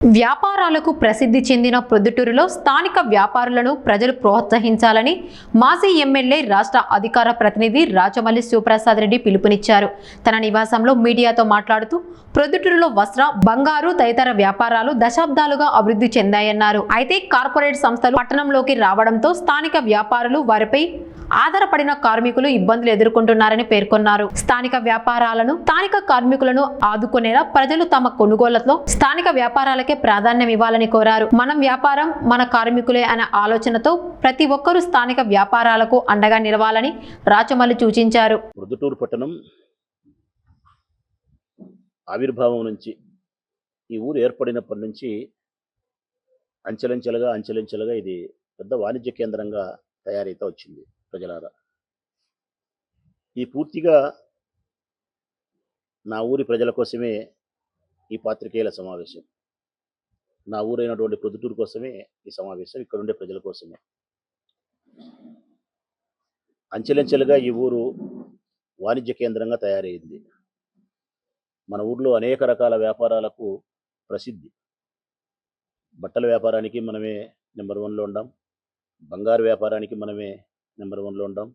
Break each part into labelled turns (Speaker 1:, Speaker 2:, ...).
Speaker 1: వ్యాపారాలకు ప్రసిద్ధి చెందిన ప్రొద్దుటూరులో స్థానిక వ్యాపారులను ప్రజలు ప్రోత్సహించాలని మాజీ ఎమ్మెల్యే రాష్ట్ర అధికార ప్రతినిధి రాచమల్లి శివప్రసాద్ రెడ్డి పిలుపునిచ్చారు. తన నివాసంలో మీడియాతో మాట్లాడుతూ ప్రొద్దుటూరులో వస్త్ర, బంగారు తదితర వ్యాపారాలు దశాబ్దాలుగా అభివృద్ధి చెందాయన్నారు. అయితే కార్పొరేట్ సంస్థలు పట్టణంలోకి రావడంతో స్థానిక వ్యాపారులు వారిపై ఆధారపడిన కార్మికులు ఇబ్బందులు ఎదుర్కొంటున్నారని పేర్కొన్నారు. స్థానిక వ్యాపారాలను, స్థానిక కార్మికులను ఆదుకునేలా ప్రజలు తమ కొనుగోళ్లతో స్థానిక వ్యాపారాలకే ప్రాధాన్యం ఇవ్వాలని కోరారు. మనం వ్యాపారం, మన కార్మికులే అనే ఆలోచనతో ప్రతి ఒక్కరూ స్థానిక వ్యాపారాలకు అండగా నిలవాలని రాచమల్లి సూచించారు.
Speaker 2: ప్రొద్దుటూరు పట్టణం ఆవిర్భావం నుంచి, ఈ ఊరు ఏర్పడినప్పటి నుంచి అంచెలంచెలుగా ఇది పెద్ద వాణిజ్య కేంద్రంగా తయారైతే వచ్చింది. ప్రజలారా, ఈ పూర్తిగా నా ఊరి ప్రజల కోసమే ఈ పాత్రికేయుల సమావేశం. నా ఊరైనటువంటి ప్రొద్దుటూరు కోసమే ఈ సమావేశం, ఇక్కడ ఉండే ప్రజల కోసమే. అంచెలంచెలుగా ఈ ఊరు వాణిజ్య కేంద్రంగా తయారైంది. మన ఊర్లో అనేక రకాల వ్యాపారాలకు ప్రసిద్ధి. బట్టల వ్యాపారానికి మనమే నెంబర్ 1లో ఉండాం, బంగారు వ్యాపారానికి మనమే నెంబర్ 1లో ఉండాం,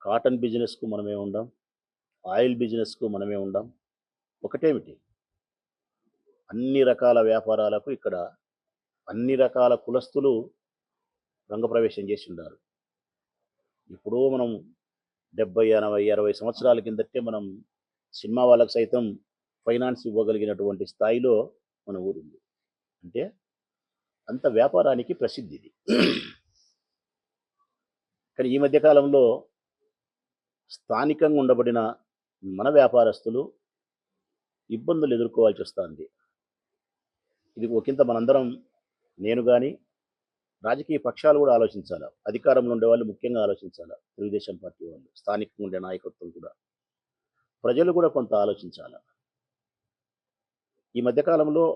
Speaker 2: కాటన్ బిజినెస్కు మనమే ఉండాం, ఆయిల్ బిజినెస్కు మనమే ఉండాం. ఒకటేమిటి, అన్ని రకాల వ్యాపారాలకు ఇక్కడ అన్ని రకాల కులస్తులు రంగప్రవేశం చేసి ఉన్నారు. ఇప్పుడు మనం 70, 80, 60 సంవత్సరాల కిందటే మనం సినిమా వాళ్ళకు సైతం ఫైనాన్స్ ఇవ్వగలిగినటువంటి స్థాయిలో మన ఊరుంది. అంటే అంత వ్యాపారానికి ప్రసిద్ధి ఇది. కానీ ఈ మధ్యకాలంలో స్థానికంగా ఉండబడిన మన వ్యాపారస్తులు ఇబ్బందులు ఎదుర్కోవాల్సి వస్తుంది. ఇది ఒకంత మనందరం, నేను కానీ రాజకీయ పక్షాలు కూడా ఆలోచించాలి. అధికారంలో ఉండే వాళ్ళు ముఖ్యంగా ఆలోచించాలి. తెలుగుదేశం పార్టీ వాళ్ళు, స్థానికంగా ఉండే నాయకత్వం కూడా, ప్రజలు కూడా కొంత ఆలోచించాలి. ఈ మధ్యకాలంలో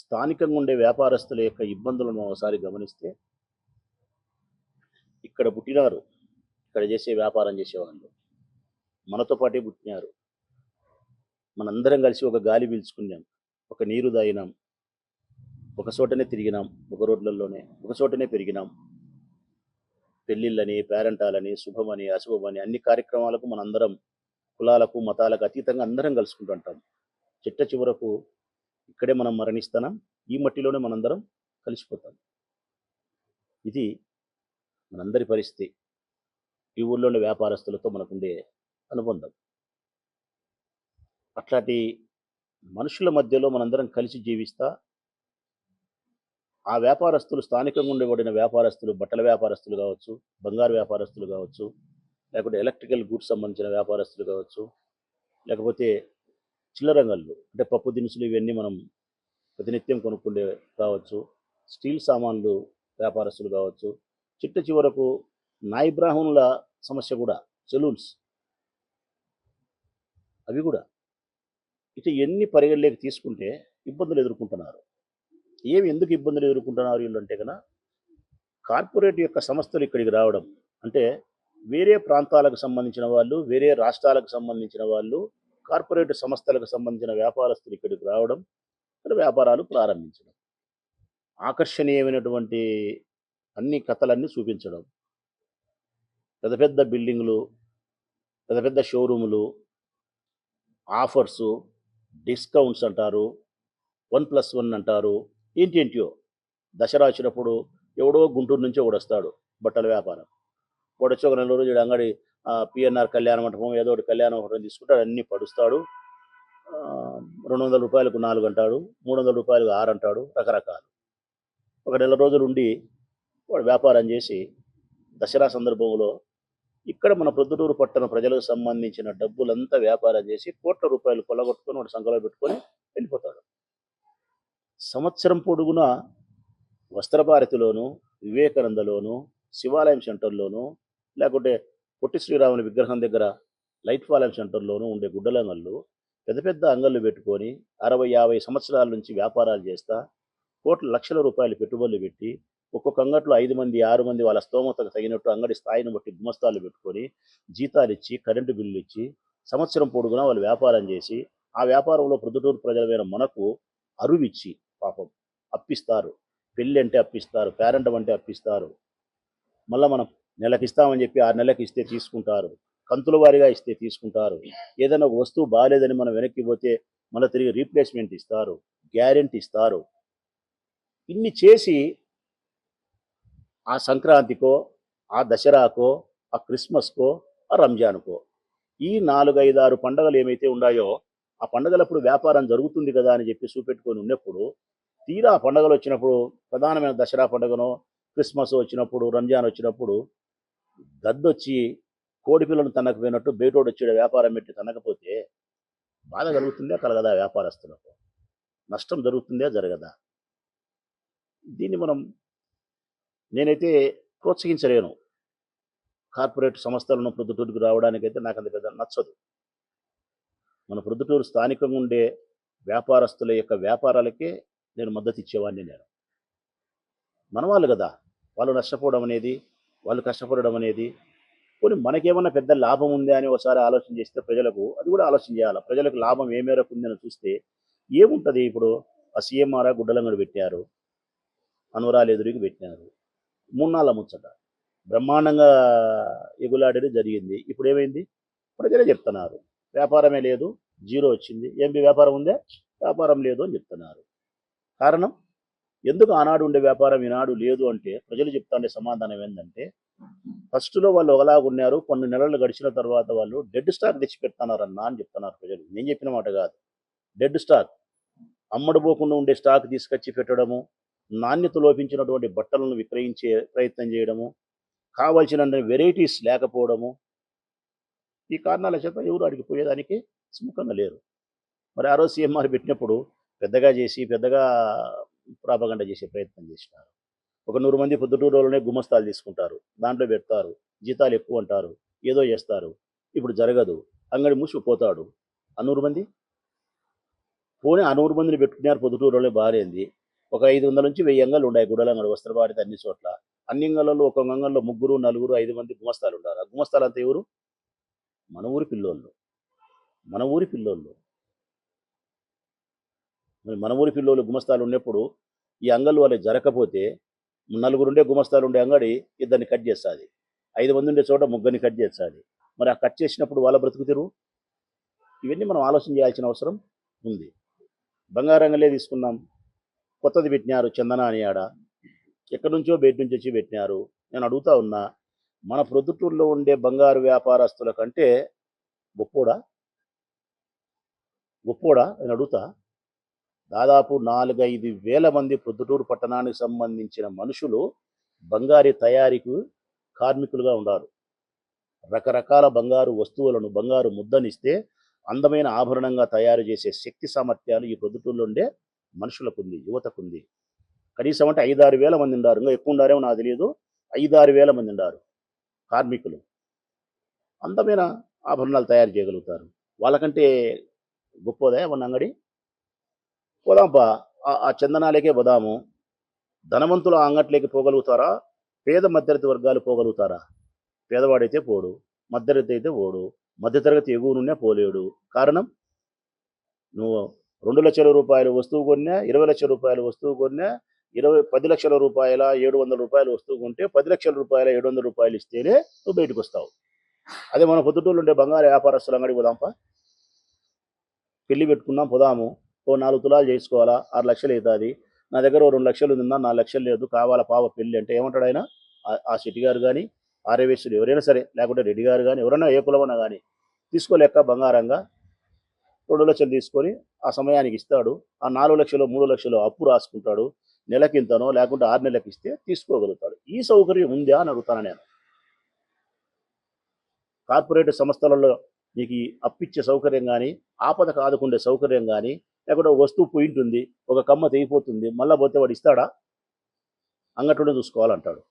Speaker 2: స్థానికంగా ఉండే వ్యాపారస్తుల యొక్క ఇబ్బందులను ఒకసారి గమనిస్తే, ఇక్కడ పుట్టినారు, ఇక్కడ చేసే వ్యాపారం చేసేవాళ్ళు మనతో పాటే పుట్టినారు. మనందరం కలిసి ఒక గాలి పీల్చుకున్నాం, ఒక నీరు తాగినాం, ఒక చోటనే తిరిగినాం, ఒక రోడ్లలోనే ఒక చోటనే పెరిగినాం. పెళ్ళిళ్ళని, పేరెంటాలని, శుభమని, అశుభమని అన్ని కార్యక్రమాలకు మనందరం కులాలకు, మతాలకు అతీతంగా అందరం కలుసుకుంటుంటాం. చిట్ట చివరకు ఇక్కడే మనం మరణిస్తున్నాం, ఈ మట్టిలోనే మనందరం కలిసిపోతాం. ఇది మనందరి పరిస్థితి. ఈ ఊళ్ళోని వ్యాపారస్తులతో మనకుండే అనుబంధం. అట్లాంటి మనుషుల మధ్యలో మనందరం కలిసి జీవిస్తా, ఆ వ్యాపారస్తులు, స్థానికంగా ఉండబడిన వ్యాపారస్తులు, బట్టల వ్యాపారస్తులు కావచ్చు, బంగారు వ్యాపారస్తులు కావచ్చు, లేకపోతే ఎలక్ట్రికల్ గూడ్స్ సంబంధించిన వ్యాపారస్తులు కావచ్చు, లేకపోతే చిల్లరంగళ్ళు అంటే పప్పు దినుసులు ఇవన్నీ మనం ప్రతినిత్యం కొనుక్కుండే కావచ్చు, స్టీల్ సామాన్లు వ్యాపారస్తులు కావచ్చు, చిట్ట చివరకు నాయి బ్రాహ్మణుల సమస్య కూడా, సెలూన్స్ అవి కూడా, ఇటు ఎన్ని పరిగణలోకి తీసుకుంటే ఇబ్బందులు ఎదుర్కొంటున్నారు. ఎందుకు ఇబ్బందులు ఎదుర్కొంటున్నారు వీళ్ళు అంటే కన్నా, కార్పొరేట్ యొక్క సంస్థలు ఇక్కడికి రావడం అంటే, వేరే ప్రాంతాలకు సంబంధించిన వాళ్ళు, వేరే రాష్ట్రాలకు సంబంధించిన వాళ్ళు, కార్పొరేట్ సంస్థలకు సంబంధించిన వ్యాపారస్తులు ఇక్కడికి రావడం, ఇక్కడ వ్యాపారాలు ప్రారంభించడం, ఆకర్షణీయమైనటువంటి అన్ని కథలన్నీ చూపించడం, పెద్ద పెద్ద బిల్డింగులు, పెద్ద పెద్ద షోరూములు, ఆఫర్సు, డిస్కౌంట్స్ అంటారు, 1+1 అంటారు, ఏంటో. దసరా వచ్చినప్పుడు ఎవడో గుంటూరు నుంచి ఒకడు వస్తాడు, బట్టల వ్యాపారం. వాడు వచ్చి ఒక 4 రోజులు అంగడి పిఎన్ఆర్ కళ్యాణ మంటపం ఏదో ఒకటి కళ్యాణ మంటపం తీసుకుంటాడు, అన్నీ పడుస్తాడు. 200 రూపాయలకు 4 అంటాడు, 300 రూపాయలకు 6 అంటాడు, రకరకాలు. ఒక 4 రోజులు ఉండి వాడు వ్యాపారం చేసి దసరా సందర్భంలో ఇక్కడ మన ప్రొద్దుటూరు పట్టణ ప్రజలకు సంబంధించిన డబ్బులంతా వ్యాపారం చేసి కోట్ల రూపాయలు కొల్లగొట్టుకొని వాడు సంఘంలో పెట్టుకొని వెళ్ళిపోతాడు. సంవత్సరం పొడుగున వస్త్రభారతిలోను, వివేకానందలోను, శివాలయం సెంటర్లోను, లేకుంటే పొట్టి శ్రీరాముని విగ్రహం దగ్గర లైట్ ఫాలయం సెంటర్లోనూ ఉండే గుడ్డలంగళ్ళు పెద్ద పెద్ద అంగళ్ళు పెట్టుకొని 60-50 సంవత్సరాల నుంచి వ్యాపారాలు చేస్తా, కోట్ల లక్షల రూపాయలు పెట్టుబడులు పెట్టి, ఒక్కొక్క అంగట్లో 5 మంది 6 మంది వాళ్ళ స్తోమతకు తగినట్టు అంగడి స్థాయిని బట్టి గుమస్తాలు పెట్టుకొని జీతాలు ఇచ్చి, కరెంటు బిల్లు ఇచ్చి, సంవత్సరం పొడుగునా వాళ్ళు వ్యాపారం చేసి, ఆ వ్యాపారంలో ప్రొద్దుటూరు ప్రజలమైన మనకు అరువిచ్చి పాపం అప్పిస్తారు. పెళ్ళి అంటే అప్పిస్తారు, పేరెంటం అంటే అప్పిస్తారు. మళ్ళీ మనం నెలకి ఇస్తామని చెప్పి 6 నెలలకు ఇస్తే తీసుకుంటారు, కంతుల వారీగా ఇస్తే తీసుకుంటారు. ఏదైనా ఒక వస్తువు బాగాలేదని మనం వెనక్కి పోతే మళ్ళీ తిరిగి రీప్లేస్మెంట్ ఇస్తారు, గ్యారెంటీ ఇస్తారు. ఇన్ని చేసి ఆ సంక్రాంతికో, ఆ దసరాకో, ఆ క్రిస్మస్కో, ఆ రంజాన్కో ఈ 4, 5, 6 పండుగలు ఏమైతే ఉన్నాయో ఆ పండుగలప్పుడు వ్యాపారం జరుగుతుంది కదా అని చెప్పి చూపెట్టుకొని ఉన్నప్పుడు తీరా ఆ పండుగలు వచ్చినప్పుడు ప్రధానమైన దసరా పండుగనో, క్రిస్మస్ వచ్చినప్పుడు, రంజాన్ వచ్చినప్పుడు గద్దొచ్చి కోడి పిల్లను తనకపోయినట్టు బయటోడు వచ్చి వ్యాపారం పెట్టి తనకపోతే బాధ కలుగుతుందా కలగదా? వ్యాపారస్తులకు నష్టం జరుగుతుందా జరగదా? దీన్ని నేనైతే ప్రోత్సహించలేను. కార్పొరేట్ సంస్థలను ప్రొద్దుటూరుకు రావడానికైతే నాకు అంత పెద్ద నచ్చదు. మన ప్రొద్దుటూరు స్థానికంగా ఉండే వ్యాపారస్తుల యొక్క వ్యాపారాలకే నేను మద్దతు ఇచ్చేవాడిని. మన వాళ్ళు కదా, వాళ్ళు నష్టపోవడం అనేది, వాళ్ళు కష్టపడడం అనేది, పోనీ మనకేమన్నా పెద్ద లాభం ఉందా అని ఒకసారి ఆలోచన చేస్తే ప్రజలకు అది కూడా ఆలోచన చేయాలి. ప్రజలకు లాభం ఏ మేరకు ఉందని చూస్తే ఏముంటుంది? ఇప్పుడు ఆ సీఎంఆర్ గుడ్డలంగడి పెట్టారు, అనురాలు ఎదురుకి పెట్టినారు, 3 నాళ్ళ ముచ్చట బ్రహ్మాండంగా ఎగులాడేది జరిగింది. ఇప్పుడు ఏమైంది? ప్రజలే చెప్తున్నారు వ్యాపారమే లేదు, జీరో వచ్చింది. ఏంటి వ్యాపారం ఉందే? వ్యాపారం లేదు అని చెప్తున్నారు. కారణం ఎందుకు ఆనాడు ఉండే వ్యాపారం ఈనాడు లేదు అంటే ప్రజలు చెప్తాండే సమాధానం ఏంటంటే ఫస్ట్లో వాళ్ళు ఒకలాగా ఉన్నారు, కొన్ని నెలలు గడిచిన తర్వాత వాళ్ళు డెడ్ స్టాక్ తెచ్చి పెడుతున్నారన్నా అని చెప్తున్నారు ప్రజలు. నేను చెప్పిన మాట కాదు. డెడ్ స్టాక్, అమ్మడిపోకుండా ఉండే స్టాక్ తీసుకొచ్చి పెట్టడము, నాణ్యత లోపించినటువంటి బట్టలను విక్రయించే ప్రయత్నం చేయడము, కావలసిన వెరైటీస్ లేకపోవడము, ఈ కారణాల చేత ఎవరు అడిగి పోయేదానికి సుముఖంగా లేరు. మరి ఆ రోజు సీఎంఆర్ పెట్టినప్పుడు పెద్దగా ప్రాపగండ చేసే ప్రయత్నం చేసినారు. ఒక 100 మంది పొద్దుటూరులోనే గుమస్తాలు తీసుకుంటారు, దాంట్లో పెడతారు, జీతాలు ఎక్కువ అంటారు, ఏదో చేస్తారు. ఇప్పుడు జరగదు, అంగడి మూసిపోతాడు. ఆ 100 మంది పోనీ ఆ 100 మందిని పెట్టుకున్నారు పొద్దుటూరులోనే బారేంది. ఒక 500 నుంచి 1000 అంగళ్ళు ఉన్నాయి గుడలంగడి వస్త్రభారతి అన్ని చోట్ల. అన్ని అంగళ్ళలో ఒక అంగంలో 3, 4, 5 మంది గుమస్తాలు ఉంటారు. ఆ గుమస్తాలు అంతా ఎవరు? మన ఊరి పిల్లోళ్ళు. మరి మన ఊరి పిల్లోళ్ళు గుమస్తాలు ఉన్నప్పుడు ఈ అంగళ్ళు వాళ్ళకి జరగకపోతే 4 ఉండే గుమస్తాలు ఉండే అంగడి 2 కట్ చేస్తుంది, 5 మంది ఉండే చోట 3 కట్ చేస్తుంది. మరి ఆ కట్ చేసినప్పుడు వాళ్ళ బ్రతుకు తెరువు. ఇవన్నీ మనం ఆలోచన చేయాల్సిన అవసరం ఉంది. బంగారంగలే తీసుకున్నాం, కొత్తది పెట్టినారు చందన అని ఆడ, ఎక్కడి నుంచో బయట నుంచి వచ్చి పెట్టినారు. నేను అడుగుతా ఉన్నా, మన ప్రొద్దుటూరులో ఉండే బంగారు వ్యాపారస్తుల కంటే గొప్పోడా నేను అడుగుతా. దాదాపు 4-5 వేల మంది ప్రొద్దుటూరు పట్టణానికి సంబంధించిన మనుషులు బంగారు తయారీకు కార్మికులుగా ఉన్నారు. రకరకాల బంగారు వస్తువులను, బంగారు ముద్దనిస్తే అందమైన ఆభరణంగా తయారు చేసే శక్తి సామర్థ్యాలు ఈ ప్రొద్దుటూరులో ఉండే మనుషులకుంది, యువతకుంది. కనీసం అంటే 5-6 వేల మంది ఉన్నారు, ఇంకా ఎక్కువ ఉండారేమో నాకు తెలియదు. 5-6 వేల మంది ఉన్నారు కార్మికులు, అందమైన ఆభరణాలు తయారు చేయగలుగుతారు. వాళ్ళకంటే గొప్పదా మన అంగడి? పోదాంపా, ఆ చందనాలకే పోదాము. ధనవంతులు ఆ అంగట్లోకి పోగలుగుతారా? పేద మధ్యతరగతి వర్గాలు పోగలుగుతారా? పేదవాడైతే పోడు, మధ్యతరగతి అయితే పోడు, మధ్యతరగతి ఎగువ నుండే పోలేడు. కారణం, నువ్వు 2 లక్షల రూపాయల వస్తువు కొన్నా, 20 లక్షల రూపాయల వస్తువు కొన్నా, 10 లక్షల రూపాయల 700 రూపాయల వస్తువు కొంటే 10 లక్షల రూపాయల 700 రూపాయలు ఇస్తేనే నువ్వు బయటకు వస్తావు. అదే మన పొద్దుటూరులో ఉండే బంగారు వ్యాపారస్తులు అంగడికి పోదాంపా, పెళ్లి పెట్టుకున్నాం పోదాము, ఓ 4 తులాలు చేసుకోవాలా, 6 లక్షలు అవుతుంది, నా దగ్గర ఓ 2 లక్షలు ఉందా, 4 లక్షలు లేదు, కావాలా పావ పెళ్ళి అంటే ఏమంటాడు ఆయన? ఆ శెట్టి గారు కానీ, ఆర్యవేశ్వరుడు ఎవరైనా సరే, లేకుంటే రెడ్డి గారు కానీ, ఎవరైనా ఏ కులమన్నా కానీ తీసుకోలేక బంగారంగా 2 లక్షలు తీసుకొని ఆ సమయానికి ఇస్తాడు. ఆ 4 లక్షలు 3 లక్షలు అప్పు రాసుకుంటాడు, నెలకింతనో లేకుంటే 6 నెలలకు ఇస్తే తీసుకోగలుగుతాడు. ఈ సౌకర్యం ఉందా అని అడుగుతాను నేను. కార్పొరేట్ సంస్థలలో నీకు ఈ అప్పిచ్చే సౌకర్యం కానీ, ఆపదకు ఆదుకుండే సౌకర్యం కానీ, లేకుంటే ఒక వస్తువు పోయింట్ ఉంది, ఒక కమ్మ తెగిపోతుంది, మళ్ళీ పోతే వాడు ఇస్తాడా? అంగట్లోనే చూసుకోవాలంటాడు,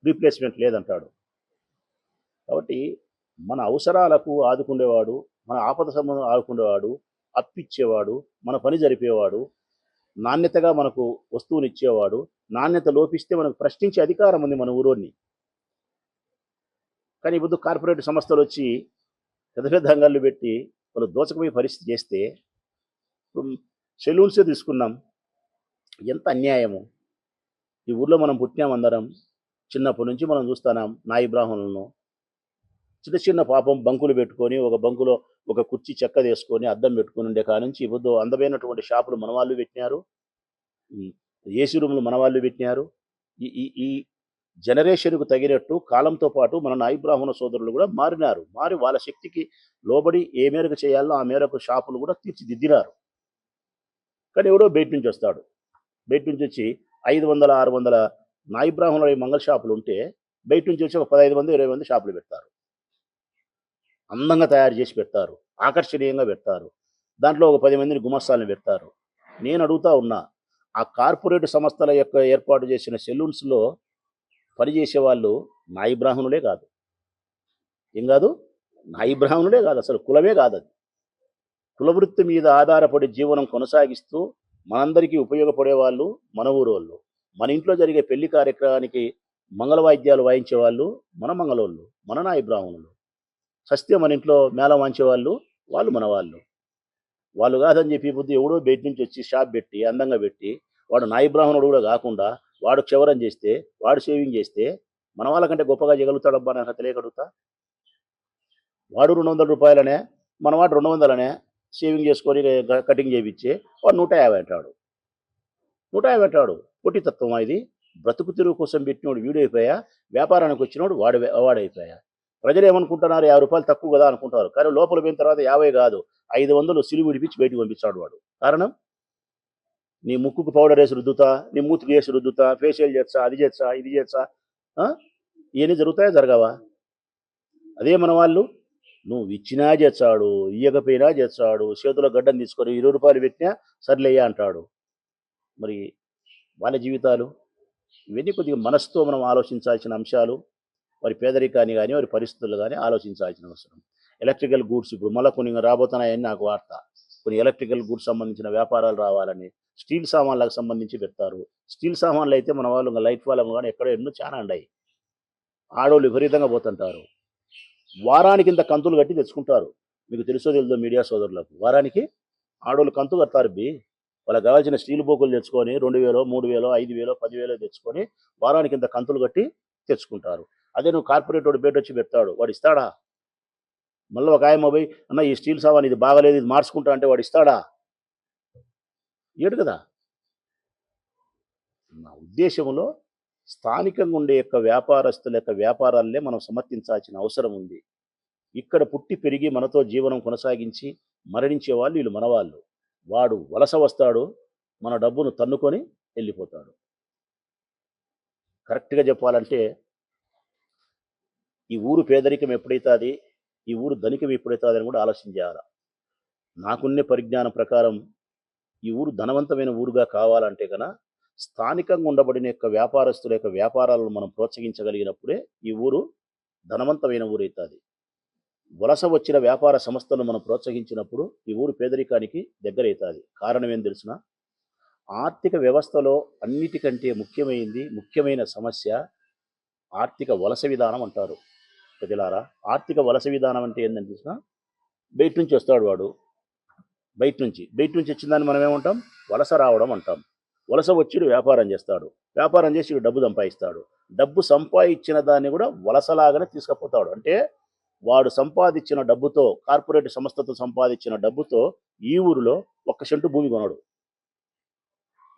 Speaker 2: రీప్లేస్మెంట్ లేదంటాడు. కాబట్టి మన అవసరాలకు ఆదుకునేవాడు, మన ఆపద సంబంధం ఆదుకునేవాడు, అప్పిచ్చేవాడు, మన పని జరిపేవాడు, నాణ్యతగా మనకు వస్తువుని ఇచ్చేవాడు, నాణ్యత లోపిస్తే మనకు ప్రశ్నించే అధికారం ఉంది మన ఊరోని. కానీ ఇప్పుడు కార్పొరేట్ సంస్థలు వచ్చి పెద్ద పెద్ద అంగళ్ళు పెట్టి వాళ్ళు దోచకపోయే పరిస్థితి చేస్తే, ఇప్పుడు సెలూన్సే తీసుకున్నాం, ఎంత అన్యాయము. ఈ ఊర్లో మనం పుట్టినాం అందరం. చిన్నప్పటి నుంచి మనం చూస్తున్నాం నాయి బ్రాహ్మణులను. చిన్న చిన్న పాపం బంకులు పెట్టుకొని, ఒక బంకులో ఒక కుర్చీ చెక్కదేసుకొని, అద్దం పెట్టుకొని ఉండే కానుంచి ఇప్పుడు అందమైనటువంటి షాపులు మన వాళ్ళు పెట్టినారు. హ్మ్. ఏసీ రూములు మన వాళ్ళు పెట్టినారు. ఈ ఈ ఈ జనరేషన్‌కు తగినట్టు కాలంతో పాటు మన నాయి బ్రాహ్మణ సోదరులు గూడా మారినారు. మారి వాళ్ళ శక్తికి లోబడి ఏ మేరకు చేయాలో ఆ మేరకు షాపులు గూడా తీర్చిదిద్దినారు. కానీ ఎవడో బయట నుంచొస్తాడు. బయట నుంచొచ్చి 500, 600 నాయి బ్రాహ్మణుల మంగళ షాపులుంటే, బయట నుంచి వచ్చి ఒక 15 మంది, 20 మంది షాపులు పెడతారు. అందంగా తయారు చేసి పెడతారు. ఆకర్షణీయంగా పెడతారు. దాంట్లో ఒక 10 మందిని గుమస్తాల్ని పెడతారు. నేను అడుగుతా ఉన్నా, ఆ కార్పొరేట్ సంస్థల యొక్క ఏర్పాటు చేసిన సెలూన్స్‌లో పనిచేసే వాళ్ళు నాయి బ్రాహ్మణులే కాదు. ఏం గాదు? నాయి బ్రాహ్మణులే కాదు. అసలు కులమే కాదది. కులవృత్తి మీద ఆధారపడి జీవనం కొనసాగిస్తూ మనందరికీ ఉపయోగపడే వాళ్ళు మన ఊరోళ్ళు. మన ఇంట్లో జరిగే పెళ్లి కార్యక్రమానికి మంగళ వాయిద్యాలు వాయించేవాళ్ళు మన మంగళోళ్ళు, మన నాయి బ్రాహ్మణులు. చస్తే మన ఇంట్లో మేళం వాయించేవాళ్ళు వాళ్ళు మన వాళ్ళు. వాళ్ళు కాదని చెప్పి ఈ పొద్దు ఎవడో బయట నుంచి వచ్చి షాప్ పెట్టి, అందంగా పెట్టి, వాడు నాయి బ్రాహ్మణుడు కూడా కాకుండా, వాడు క్షవరం చేస్తే, వాడు షేవింగ్ చేస్తే, మన వాళ్ళకంటే గొప్పగా చేయగలుగుతాడబ్బా అని నాకు తెలియకడుగుతా. వాడు రూ. 200 మనవాడు 200 షేవింగ్ చేసుకొని కటింగ్ చేపిచ్చి వాడు 150 అంటాడు. 150 అంటాడు. పోటీతత్వమా ఇది? బ్రతుకు తెరువు కోసం పెట్టినోడు వీడైపోయా, వ్యాపారానికి వచ్చినోడు వాడైపోయా. ప్రజలు ఏమనుకుంటున్నారు? రూ. 50 తక్కువ కదా అనుకుంటారు. కానీ లోపల పోయిన తర్వాత 50 కాదు, 500 సిలువు విడిపించి బయటికి పంపించాడు వాడు. కారణం? నీ ముక్కుకు పౌడర్ వేసి రుద్దుతా, నీ మూతికి వేసి రుద్దుతా, ఫేషియల్ చేస్తా, అది చేస్తా, ఇది చేస్తా. ఆ? ఇవన్నీ జరుగుతాయా? జరగవా? అదే మన వాళ్ళు నువ్వు ఇచ్చినా చేస్తాడు, ఇయ్యకపోయినా చేస్తాడు. చేతిలో గడ్డం తీసుకొని రూ. 20 పెట్టినా సర్లేయ్యా అంటాడు. మరి వాళ్ళ జీవితాలు ఇవన్నీ కొద్దిగా మనసుతో మనం ఆలోచించాల్సిన అంశాలు. వారి పేదరికాన్ని కానీ, వారి పరిస్థితులు కానీ ఆలోచించాల్సిన అవసరం. ఎలక్ట్రికల్ గూడ్స్ ఇప్పుడు మళ్ళీ కొన్ని రాబోతున్నాయని నాకు వార్త. కొన్ని ఎలక్ట్రికల్ గూడ్స్ సంబంధించిన వ్యాపారాలు రావాలని స్టీల్ సామాన్లకు సంబంధించి పెడతారు. స్టీల్ సామాన్లు అయితే మన వాళ్ళు ఇంకా లైట్ వాళ్ళం కానీ ఎక్కడో ఎన్నో చాలా ఉన్నాయి. ఆడోళ్ళు విపరీతంగా పోతుంటారు. వారానికి ఇంత కంతులు కట్టి తెచ్చుకుంటారు. మీకు తెలుసో తెలుదో మీడియా సోదరులకు. వారానికి ఆడోళ్ళు కంతు కడతారు బి. వాళ్ళకి కావాల్సిన స్టీల్ బోకులు తెచ్చుకొని 2000, 3000, 5000, 10,000 తెచ్చుకొని వారానికి ఇంత కంతులు కట్టి తెచ్చుకుంటారు. అదే నువ్వు కార్పొరేట్ వాడు బయట వచ్చి పెడతాడు, వాడు ఇస్తాడా? మళ్ళీ ఒక ఆయమ్మ పోయి అన్న ఈ స్టీల్ సామాన్ ఇది బాగలేదు, ఇది మార్చుకుంటా అంటే వాడు ఇస్తాడా? ఏడు కదా. నా ఉద్దేశంలో స్థానికంగా ఉండే యొక్క వ్యాపారస్తుల యొక్క వ్యాపారాలనే మనం సమర్థించాల్సిన అవసరం ఉంది. ఇక్కడ పుట్టి పెరిగి మనతో జీవనం కొనసాగించి మరణించే వాళ్ళు వీళ్ళు మనవాళ్ళు. వాడు వలస వస్తాడు, మన డబ్బును తన్నుకొని వెళ్ళిపోతాడు. కరెక్ట్గా చెప్పాలంటే ఈ ఊరు పేదరికం ఎప్పుడైతుంది, ఈ ఊరు ధనికం ఎప్పుడైతుంది అని కూడా ఆలోచన చేయాలి. నాకున్నే పరిజ్ఞానం ప్రకారం ఈ ఊరు ధనవంతమైన ఊరుగా కావాలంటే కనుక స్థానికంగా ఉండబడిన యొక్క వ్యాపారస్తుల యొక్క వ్యాపారాలను మనం ప్రోత్సహించగలిగినప్పుడే ఈ ఊరు ధనవంతమైన ఊరు అవుతుంది. వలస వచ్చిన వ్యాపార సంస్థలను మనం ప్రోత్సహించినప్పుడు ఈ ఊరు పేదరికానికి దగ్గరవుతుంది. కారణం ఏం తెలిసిన? ఆర్థిక వ్యవస్థలో అన్నిటికంటే ముఖ్యమైన సమస్య ఆర్థిక వలస విధానం అంటారు. ప్రజలారా, ఆర్థిక వలస విధానం అంటే ఏంటని తెలిసిన? బయట నుంచి వస్తాడు వాడు, బయట నుంచి వచ్చిన దాన్ని మనం ఏమంటాం? వలస రావడం అంటాం. వలస వచ్చి వ్యాపారం చేస్తాడు, వ్యాపారం చేసి డబ్బు సంపాదిస్తాడు. డబ్బు సంపాదించిన దాన్ని కూడా వలసలాగానే తీసుకుపోతాడు. అంటే వాడు సంపాదించిన డబ్బుతో, కార్పొరేట్ సంస్థతో సంపాదించిన డబ్బుతో ఈ ఊరిలో 1 సెంటు భూమి కొనడు,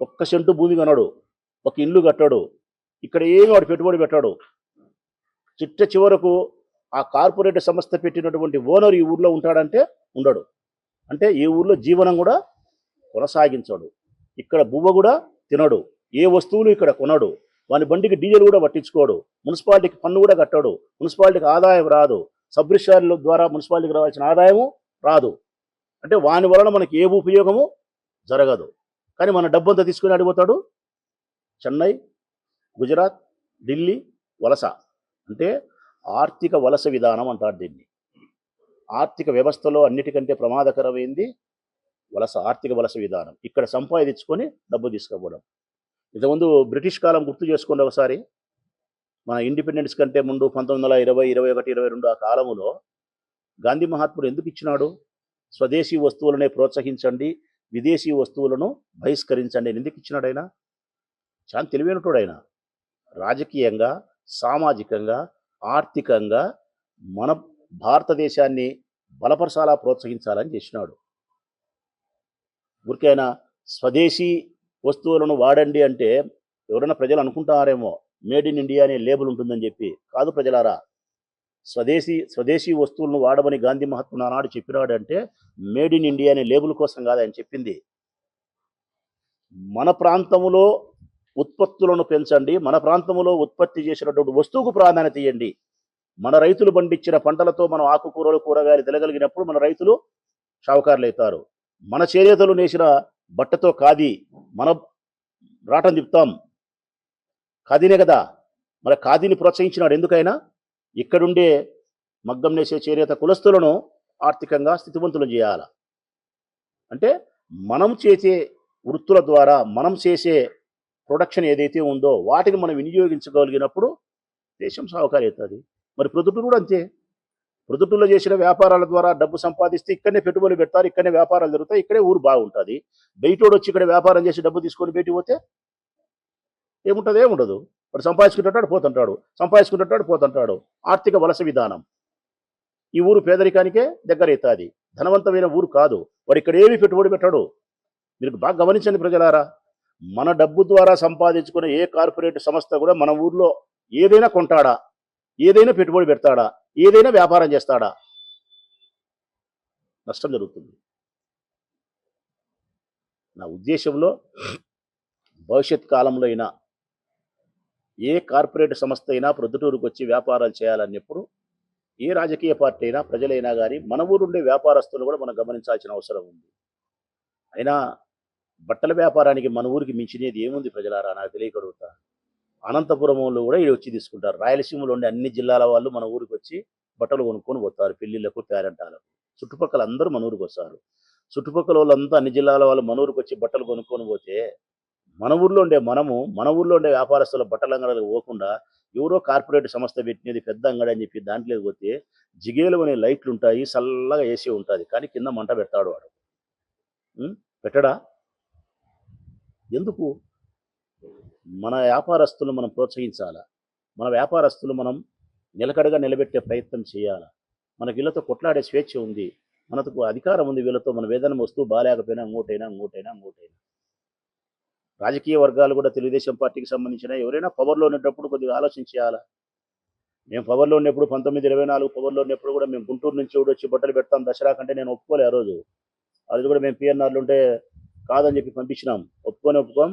Speaker 2: 1 సెంటు భూమి కొనడు, ఒక ఇల్లు కట్టాడు, ఇక్కడ ఏమి వాడు పెట్టుబడి పెట్టాడు. చివరకు ఆ కార్పొరేట్ సంస్థ పెట్టినటువంటి ఓనర్ ఈ ఊర్లో ఉంటాడంటే ఉండడు. అంటే ఈ ఊర్లో జీవనం కూడా కొనసాగించాడు. ఇక్కడ బువ్వ కూడా తినడు, ఏ వస్తువులు ఇక్కడ కొనడు, వాని బండికి డీజిల్ కూడా పట్టించుకోడు, మున్సిపాలిటీకి పన్ను కూడా కట్టాడు, మున్సిపాలిటీకి ఆదాయం రాదు, సబ్ రిజిస్ట్రార్ల ద్వారా మున్సిపాలిటీకి రావాల్సిన ఆదాయము రాదు. అంటే వాని వలన మనకి ఏ ఉపయోగము జరగదు. కానీ మన డబ్బంతా తీసుకుని అడిగిపోతాడు చెన్నై, గుజరాత్, ఢిల్లీ వలస. అంటే ఆర్థిక వలస విధానం అంటారు దీన్ని. ఆర్థిక వ్యవస్థలో అన్నిటికంటే ప్రమాదకరమైంది ఆర్థిక వలస విధానం. ఇక్కడ సంపాదించుకొని డబ్బు తీసుకుపోవడం. ఇంతకుముందు బ్రిటిష్ కాలం గుర్తు చేసుకోండి ఒకసారి. మన ఇండిపెండెన్స్ కంటే ముందు 1920, 21, 22 ఆ కాలంలో గాంధీ మహాత్ముడు ఎందుకు ఇచ్చినాడు? స్వదేశీ వస్తువులనే ప్రోత్సహించండి, విదేశీ వస్తువులను బహిష్కరించండి అని ఎందుకు ఇచ్చినాడు ఆయన? చాలా తెలివైనటోడు ఆయన. రాజకీయంగా, సామాజికంగా, ఆర్థికంగా మన భారతదేశాన్ని బలపరచాలా, ప్రోత్సహించాలని చేసినాడు. ఊరికైనా స్వదేశీ వస్తువులను వాడండి అంటే ఎవరైనా ప్రజలు అనుకుంటారేమో మేడ్ ఇన్ ఇండియా అనే లేబుల్ ఉంటుందని చెప్పి. కాదు ప్రజలారా, స్వదేశీ వస్తువులను వాడమని గాంధీ మహాత్ముడు ఆనాడు చెప్పినాడు అంటే మేడ్ ఇన్ ఇండియా అనే లేబుల్ కోసం కాదు ఆయన చెప్పింది. మన ప్రాంతంలో ఉత్పత్తులను పెంచండి, మన ప్రాంతంలో ఉత్పత్తి చేసినటువంటి వస్తువుకు ప్రాధాన్యత ఇవ్వండి. మన రైతులు పండించిన పంటలతో మనం ఆకుకూరలు, కూరగాయలు తినగలిగినప్పుడు మన రైతులు షావుకారులు అవుతారు. మన చేనేతలు నేసిన బట్టతో ఖాదీ మన రాటం తిప్పుతాం. ఖాదీనే కదా. మరి ఖాదీని ప్రోత్సహించినాడు ఎందుకైనా? ఇక్కడుండే మగ్గం నేసే చేనేత కులస్తులను ఆర్థికంగా స్థితివంతులు చేయాల అంటే మనం చేసే వృత్తుల ద్వారా మనం చేసే ప్రొడక్షన్ ఏదైతే ఉందో వాటిని మనం వినియోగించగలిగినప్పుడు దేశం సాగుకారి అవుతుంది. మరి ప్రొద్దుటూరు కూడా అంతే. ప్రొద్దుటూరులో చేసిన వ్యాపారాల ద్వారా డబ్బు సంపాదిస్తే ఇక్కడనే పెట్టుబడులు పెడతారు, ఇక్కడనే వ్యాపారాలు జరుగుతాయి, ఇక్కడే ఊరు బాగుంటుంది. బయటోడు వచ్చి ఇక్కడ వ్యాపారం చేసి డబ్బు తీసుకొని బయటికి పోతే ఏముంటుంది? ఏముండదు. వాడు సంపాదించుకుంటాడు పోతుంటాడు. ఆర్థిక వలస విధానం ఈ ఊరు పేదరికానికే దగ్గర అవుతుంది. ధనవంతమైన ఊరు కాదు. వాడు ఇక్కడ ఏమి పెట్టుబడి పెట్టాడు. మీరు బాగా గమనించండి ప్రజలారా. మన డబ్బు ద్వారా సంపాదించుకునే ఏ కార్పొరేట్ సంస్థ కూడా మన ఊర్లో ఏదైనా కొంటాడా, ఏదైనా పెట్టుబడి పెడతాడా, ఏదైనా వ్యాపారం చేస్తాడా? నష్టం జరుగుతుంది. నా ఉద్దేశంలో భవిష్యత్ కాలంలో అయినా ఏ కార్పొరేట్ సంస్థ అయినా ప్రొద్దుటూరుకు వచ్చి వ్యాపారాలు చేయాలన్నప్పుడు ఏ రాజకీయ పార్టీ అయినా ప్రజలైనా కానీ మన ఊరుండే వ్యాపారస్తులు కూడా మనం గమనించాల్సిన అవసరం ఉంది. అయినా బట్టల వ్యాపారానికి మన ఊరికి మించినది ఏముంది ప్రజలారా? నాకు తెలియకడుగుతా. అనంతపురంలో కూడా ఇది వచ్చి తీసుకుంటారు. రాయలసీమలో ఉండే అన్ని జిల్లాల వాళ్ళు మన ఊరికి వచ్చి బట్టలు కొనుక్కొని పోతారు. పెళ్లిళ్లకు, పేరంటాలకు. చుట్టుపక్కల అందరూ మన ఊరికి వస్తారు. చుట్టుపక్కల వాళ్ళంతా అన్ని జిల్లాల వాళ్ళు మన ఊరికి వచ్చి బట్టలు కొనుక్కొని పోతే మన ఊర్లో ఉండే వ్యాపారస్తుల బట్టల అంగడికి పోకుండా ఎవరో కార్పొరేట్ సంస్థ పెట్టినది పెద్ద అంగడి అని చెప్పి దాంట్లోకి పోతే జిగేలు అనే లైట్లు ఉంటాయి, చల్లగా ఏసీ ఉంటుంది, కానీ కింద మంట పెడతాడు వాడు. పెట్టడా? ఎందుకు? మన వ్యాపారస్తులు మనం ప్రోత్సహించాలా. మన వ్యాపారస్తులు మనం నిలకడగా నిలబెట్టే ప్రయత్నం చేయాలా. మనకి వీళ్ళతో కొట్లాడే స్వేచ్ఛ ఉంది, మనకు అధికారం ఉంది. వీళ్ళతో మన వేదన వస్తువు బాగాలేకపోయినా ఇంకోటైనా. రాజకీయ వర్గాలు కూడా తెలుగుదేశం పార్టీకి సంబంధించిన ఎవరైనా పవర్లో ఉన్నప్పుడు కొద్దిగా ఆలోచించేయాలా. మేము పవర్లో ఉన్నప్పుడు 1924 పవర్లో ఉన్నప్పుడు కూడా మేము గుంటూరు నుంచి వచ్చి బట్టలు పెడతాం దసరా కంటే నేను ఒప్పుకోలే. ఆ రోజు కూడా మేము పిఎన్ఆర్లు ఉంటే కాదని చెప్పి పంపించినాం. ఒప్పుకోం,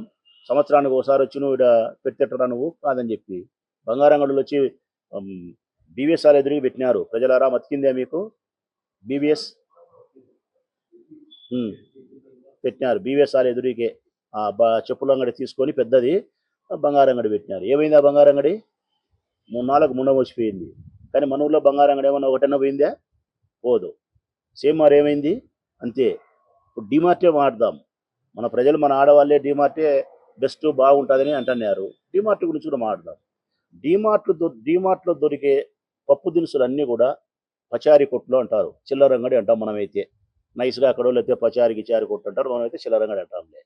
Speaker 2: సంవత్సరానికి ఒకసారి వచ్చి నువ్వు ఇక్కడ పెట్టేటరా నువ్వు కాదని చెప్పి బంగారంగడులు వచ్చి బీవీఎస్ఆర్ ఎదురుగా పెట్టినారు. ప్రజలారా మతికిందే మీకు? బీవీఎస్ పెట్టినారు. బీవీఎస్ఆర్ ఎదురుకే చెప్పుల అంగడి తీసుకొని పెద్దది బంగారంగడి పెట్టినారు. ఏమైంది ఆ బంగారంగడి? 3-4 ముండం వచ్చిపోయింది. కానీ మన ఊళ్ళో బంగారంగడి ఏమన్నా ఒకటన్నా పోయిందా? పోదు. సేమ్ మరి ఏమైంది? అంతే. ఇప్పుడు డిమార్టే వాడదాం. మన ప్రజలు, మన ఆడవాళ్ళే డిమార్టే బెస్ట్ బాగుంటుందని అంటున్నారు. డిమార్ట్ గురించి కూడా మాట్లాడదాం. డిమార్ట్లో దొరికే పప్పు దినుసులు అన్నీ కూడా పచారీ కొట్లు అంటారు, చిల్లర అంగడి అంటాం మనమైతే. నైస్గా అక్కడ అయితే పచారీ గిచారీ కొట్టు అంటారు, మనమైతే చిల్లర అంగడి అంటాంలే.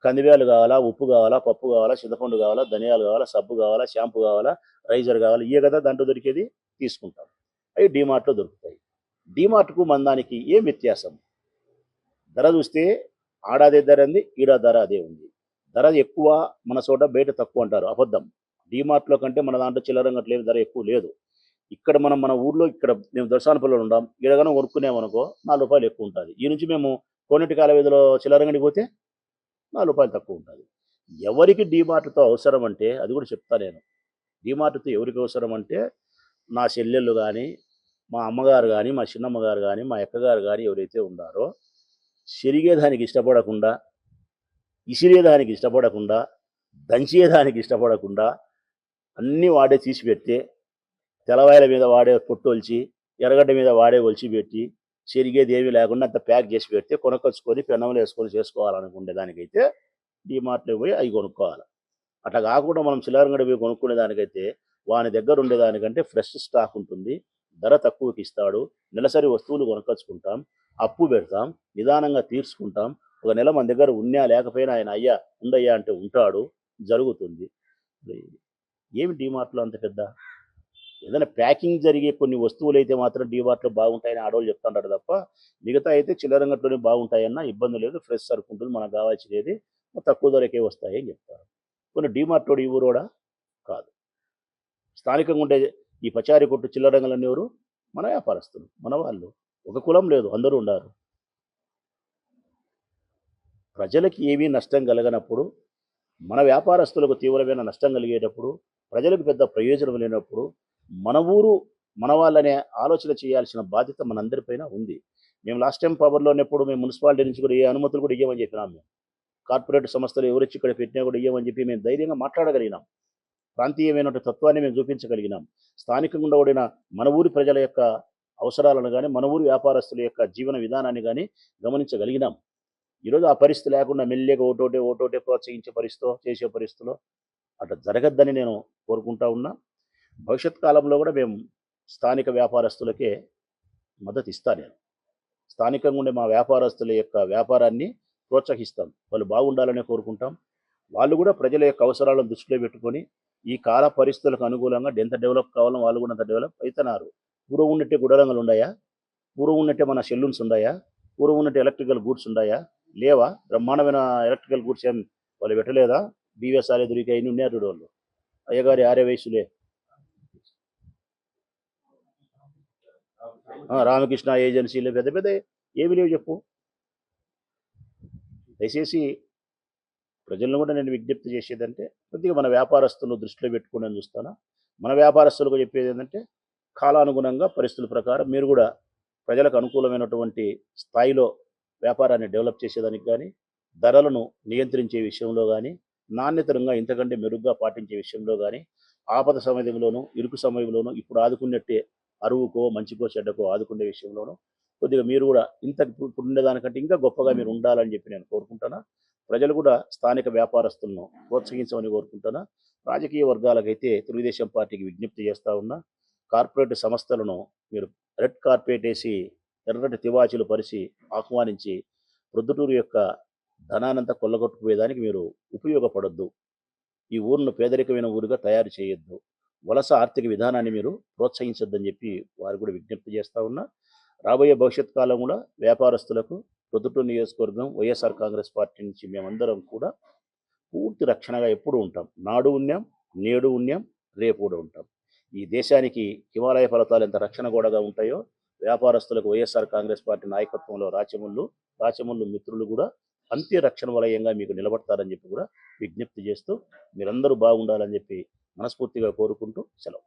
Speaker 2: కందివేలు కావాలా, ఉప్పు కావాలా, పప్పు కావాలా, చింతపండు కావాలా, ధనియాలు కావాలా, సబ్బు కావాలా, షాంపూ కావాలా, రైజర్ కావాలా, ఇవే కదా దాంట్లో దొరికేది. తీసుకుంటాం. అవి డిమార్ట్లో దొరుకుతాయి. డిమార్ట్కు మందానికి ఏం వ్యత్యాసం? ధర చూస్తే ఆడాదే ధర ఉంది, ఈడా ధర అదే ఉంది. ధర ఎక్కువ మన చోట, బయట తక్కువ అంటారు, అబద్ధం. డిమార్ట్లో కంటే మన దాంట్లో చిల్లరంగట్లేదు, ధర ఎక్కువ లేదు. ఇక్కడ మన ఊర్లో ఇక్కడ మేము దర్శనపల్లిలో ఉంటాం, ఈడగానో కొనుక్కునేమనుకో 4 రూపాయలు ఎక్కువ ఉంటుంది. ఈ నుంచి మేము కోనేటి కాల వీధిలో చిల్లరంగడికి పోతే 4 రూపాయలు తక్కువ ఉంటుంది. ఎవరికి డిమార్ట్తో అవసరం అంటే అది కూడా చెప్తా నేను. డిమార్ట్తో ఎవరికి అవసరం అంటే నా చెల్లెళ్ళు కానీ, మా అమ్మగారు కానీ, మా చిన్నమ్మగారు కానీ, మా అక్కగారు కానీ ఎవరైతే ఉన్నారో చెరిగేదానికి ఇష్టపడకుండా, ఇసిరేదానికి ఇష్టపడకుండా, దంచేదానికి ఇష్టపడకుండా అన్నీ వాడే తీసి పెడితే, తెల్లవాయల మీద వాడే పొట్టొల్చి, ఎర్రగడ్డ మీద వాడే ఒలిచి పెట్టి, చెరిగేది ఏమీ లేకుండా అంత ప్యాక్ చేసి పెడితే కొనుక్కొచ్చుకొని పెన్నంలో వేసుకొని చేసుకోవాలనుకునే దానికైతే డిమార్ట్లో పోయి అవి కొనుక్కోవాలి. అట్లా కాకుండా మనం చిల్లరంగడి పోయి కొనుక్కునే దానికైతే వాని దగ్గర ఉండేదానికంటే ఫ్రెష్ స్టాక్ ఉంటుంది, ధర తక్కువకి ఇస్తాడు, నెలసరి వస్తువులు కొనుక్కొచ్చుకుంటాం, అప్పు పెడతాం, నిదానంగా తీర్చుకుంటాం, ఒక నెల మన దగ్గర ఉన్నా లేకపోయినా ఆయన అయ్యా ఉండయ్యా అంటే ఉంటాడు, జరుగుతుంది. మరి ఏమి డీమార్ట్లో అంత పెద్ద? ఏదైనా ప్యాకింగ్ జరిగే కొన్ని వస్తువులు అయితే మాత్రం డీమార్ట్లో బాగుంటాయని ఆడవాళ్ళు చెప్తుంటారు తప్ప, మిగతా అయితే చిల్లరంగట్లోనే బాగుంటాయన్న ఇబ్బంది లేదు. ఫ్రెష్ సరుకు ఉంటుంది, మనకు కావాల్సినది తక్కువ ధరకే వస్తాయి అని చెప్తారు. కొన్ని డీమార్టోడు ఈ ఊరోడా కాదు. స్థానికంగా ఉండే ఈ పచారీ కొట్టు చిల్లరంగలన్నీ ఎవరు? మన వ్యాపారస్తులు, మన వాళ్ళు. ఒక కులం లేదు, అందరూ ఉండారు. ప్రజలకి ఏమీ నష్టం కలగనప్పుడు, మన వ్యాపారస్తులకు తీవ్రమైన నష్టం కలిగేటప్పుడు, ప్రజలకు పెద్ద ప్రయోజనం లేనప్పుడు, మన ఊరు మన వాళ్ళనే ఆలోచన చేయాల్సిన బాధ్యత మనందరిపైన ఉంది. మేము లాస్ట్ టైం పవర్లో ఉన్నప్పుడు మేము మున్సిపాలిటీ నుంచి కూడా ఏ అనుమతులు కూడా ఇవ్వమని చెప్పినాం మేము. కార్పొరేట్ సంస్థలు ఎవరొచ్చి ఇక్కడ పెట్టినా కూడా ఇవ్వమని చెప్పి మేము ధైర్యంగా మాట్లాడగలిగినాం. ప్రాంతీయమైన తత్వాన్ని మేము చూపించగలిగినాం. స్థానికంగా ఉండిన మన ఊరి ప్రజల యొక్క అవసరాలను కానీ, మన ఊరి వ్యాపారస్తుల యొక్క జీవన విధానాన్ని కానీ గమనించగలిగినాం. ఈరోజు ఆ పరిస్థితి లేకుండా మెల్లిగా ఓటోటే ప్రోత్సహించే పరిస్థితిలో, చేసే పరిస్థితిలో అట్లా జరగద్దని నేను కోరుకుంటా ఉన్నా. భవిష్యత్ కాలంలో కూడా మేము స్థానిక వ్యాపారస్తులకే మద్దతు ఇస్తాను నేను. స్థానికంగా ఉండే మా వ్యాపారస్తుల యొక్క వ్యాపారాన్ని ప్రోత్సహిస్తాం. వాళ్ళు బాగుండాలనే కోరుకుంటాం. వాళ్ళు కూడా ప్రజల యొక్క అవసరాలను దృష్టిలో పెట్టుకొని ఈ కాల పరిస్థితులకు అనుకూలంగా ఎంత డెవలప్ కావాలో వాళ్ళు కూడా అంత డెవలప్ అవుతున్నారు. పూర్వం ఉన్నట్టే గుడరంగలు ఉన్నాయా? పూర్వం ఉన్నట్టే మన సెల్యూన్స్ ఉన్నాయా? పూర్వం ఉన్నట్టు ఎలక్ట్రికల్ గూడ్స్ ఉన్నాయా? లేవా? బ్రహ్మాండమైన ఎలక్ట్రికల్ గూడ్స్ ఏం వాళ్ళు పెట్టలేదా? బీవీఎస్ఆర్ఏ దొరికి అయిన ఉన్నారు చూడు వాళ్ళు. అయ్యగారి ఆరే వయసులే, రామకృష్ణ ఏజెన్సీలు పెద్ద పెద్ద ఏమి లేవు చెప్పు. దయచేసి ప్రజలను కూడా నేను విజ్ఞప్తి చేసేదంటే, కొద్దిగా మన వ్యాపారస్తులను దృష్టిలో పెట్టుకుని చూస్తాను. మన వ్యాపారస్తులకు చెప్పేది ఏంటంటే, కాలానుగుణంగా పరిస్థితుల ప్రకారం మీరు కూడా ప్రజలకు అనుకూలమైనటువంటి స్థాయిలో వ్యాపారాన్ని డెవలప్ చేసేదానికి కానీ, ధరలను నియంత్రించే విషయంలో కానీ, నాణ్యతరంగా ఇంతకంటే మెరుగ్గా పాటించే విషయంలో కానీ, ఆపద సమయంలోనూ, ఇరుకు సమయంలోనూ ఇప్పుడు ఆదుకున్నట్టే అరువుకో, మంచికో, చెడ్డకో ఆదుకునే విషయంలోనూ కొద్దిగా మీరు కూడా ఇప్పుడు ఉండేదానికంటే ఇంకా గొప్పగా మీరు ఉండాలని చెప్పి నేను కోరుకుంటున్నా. ప్రజలు కూడా స్థానిక వ్యాపారస్తులను ప్రోత్సహించమని కోరుకుంటున్నా. రాజకీయ వర్గాలకైతే తెలుగుదేశం పార్టీకి విజ్ఞప్తి చేస్తూ ఉన్నా. కార్పొరేట్ సంస్థలను మీరు రెడ్ కార్పెట్ వేసి ఎర్రటి తివాచీలు పరిచి ఆహ్వానించి ప్రొద్దుటూరు యొక్క ధనానంతా కొల్లగొట్టుకుపోయేదానికి మీరు ఉపయోగపడొద్దు. ఈ ఊరును పేదరికమైన ఊరుగా తయారు చేయొద్దు. వలస ఆర్థిక విధానాన్ని మీరు ప్రోత్సహించొద్దని చెప్పి వారు కూడా విజ్ఞప్తి చేస్తూ ఉన్నా. రాబోయే భవిష్యత్ కాలం కూడా వ్యాపారస్తులకు ప్రొద్దుటూరు నియోజకవర్గం వైఎస్ఆర్ కాంగ్రెస్ పార్టీ నుంచి మేమందరం కూడా పూర్తి రక్షణగా ఎప్పుడు ఉంటాం. నాడు ఉన్నాం, నేడు ఉన్నాం, రేపు కూడా ఉంటాం. ఈ దేశానికి హిమాలయ పర్వతాలు ఎంత రక్షణ గోడగా ఉంటాయో, వ్యాపారస్తులకు వైఎస్ఆర్ కాంగ్రెస్ పార్టీ నాయకత్వంలో రాచమల్లు మిత్రులు కూడా అంతే రక్షణ వలయంగా మీకు నిలబడతారని చెప్పి కూడా విజ్ఞప్తి చేస్తూ మీరందరూ బాగుండాలని చెప్పి మనస్ఫూర్తిగా కోరుకుంటూ సెలవు.